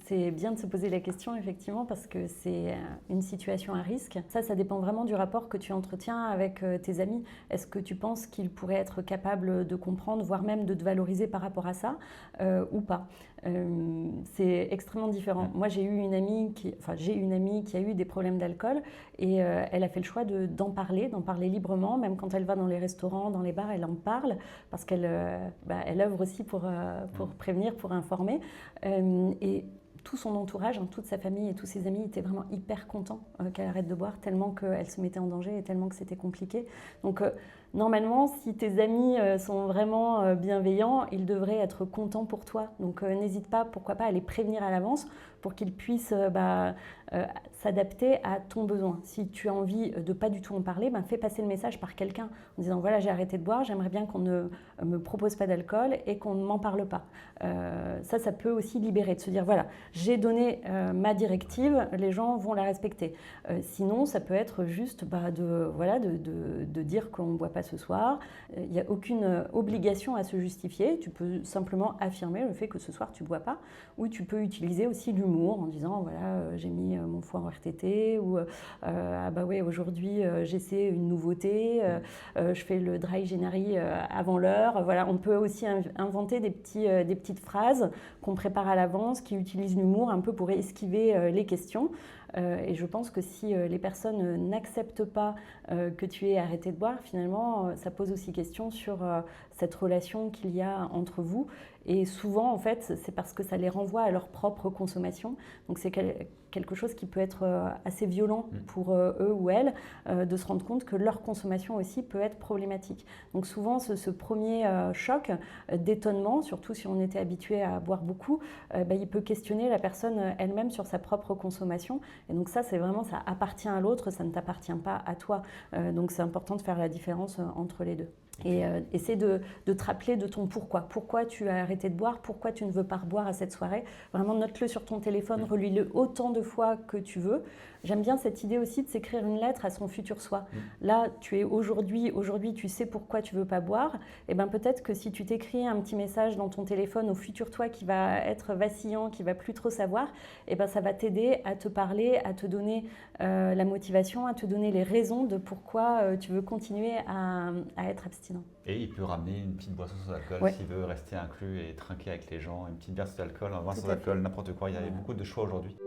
c'est bien de se poser la question, effectivement, parce que c'est une situation à risque. Ça dépend vraiment du rapport que tu entretiens avec tes amis. Est-ce que tu penses qu'ils pourraient être capables de comprendre, voire même de te valoriser par rapport à ça, ou pas? C'est extrêmement différent. Moi, j'ai une amie qui a eu des problèmes d'alcool et elle a fait le choix d'en parler librement, même quand elle va dans les restaurants, dans les bars, elle en parle parce qu'elle elle œuvre aussi pour prévenir, pour informer. Et tout son entourage, toute sa famille et tous ses amis étaient vraiment hyper contents qu'elle arrête de boire, tellement qu'elle se mettait en danger et tellement que c'était compliqué. Donc normalement, si tes amis sont vraiment bienveillants, ils devraient être contents pour toi. Donc n'hésite pas, pourquoi pas, à les prévenir à l'avance pour qu'ils puissent s'adapter à ton besoin. Si tu as envie de pas du tout en parler, fais passer le message par quelqu'un en disant voilà, j'ai arrêté de boire, j'aimerais bien qu'on ne me propose pas d'alcool et qu'on ne m'en parle pas. Ça peut aussi libérer, de se dire voilà, j'ai donné ma directive, les gens vont la respecter. Sinon, ça peut être juste de dire qu'on ne boit pas ce soir. Il n'y a aucune obligation à se justifier. Tu peux simplement affirmer le fait que ce soir tu ne bois pas, ou tu peux utiliser aussi l'humour en disant voilà, j'ai mis mon foie en RTT, ou ah bah ouais, aujourd'hui j'essaie une nouveauté, je fais le dry January avant l'heure. Voilà, on peut aussi inventer des petites phrases qu'on prépare à l'avance, qui utilisent l'humour un peu pour esquiver les questions. Et je pense que si les personnes n'acceptent pas que tu aies arrêté de boire, finalement, ça pose aussi question sur cette relation qu'il y a entre vous. Et souvent, en fait, c'est parce que ça les renvoie à leur propre consommation. Donc c'est quelque chose qui peut être assez violent pour eux ou elles, de se rendre compte que leur consommation aussi peut être problématique. Donc souvent, ce premier choc d'étonnement, surtout si on était habitué à boire beaucoup, il peut questionner la personne elle-même sur sa propre consommation. Et donc ça, c'est vraiment, ça appartient à l'autre, ça ne t'appartient pas à toi. Donc c'est important de faire la différence entre les deux. Et essaie de te rappeler de ton pourquoi. Pourquoi tu as arrêté de boire, pourquoi tu ne veux pas reboire à cette soirée. Vraiment, note-le sur ton téléphone, relis-le autant de fois que tu veux. J'aime bien cette idée aussi de s'écrire une lettre à son futur soi. Là, tu es aujourd'hui, tu sais pourquoi tu ne veux pas boire. Et bien peut-être que si tu t'écris un petit message dans ton téléphone au futur toi qui va être vacillant, qui ne va plus trop savoir, et ben ça va t'aider à te parler, à te donner la motivation, à te donner les raisons de pourquoi tu veux continuer à être abstinent. Et il peut ramener une petite boisson sans alcool s'il veut rester inclus et trinquer avec les gens, une petite bière sans alcool, un vin sans alcool, n'importe quoi. Il y a beaucoup de choix aujourd'hui.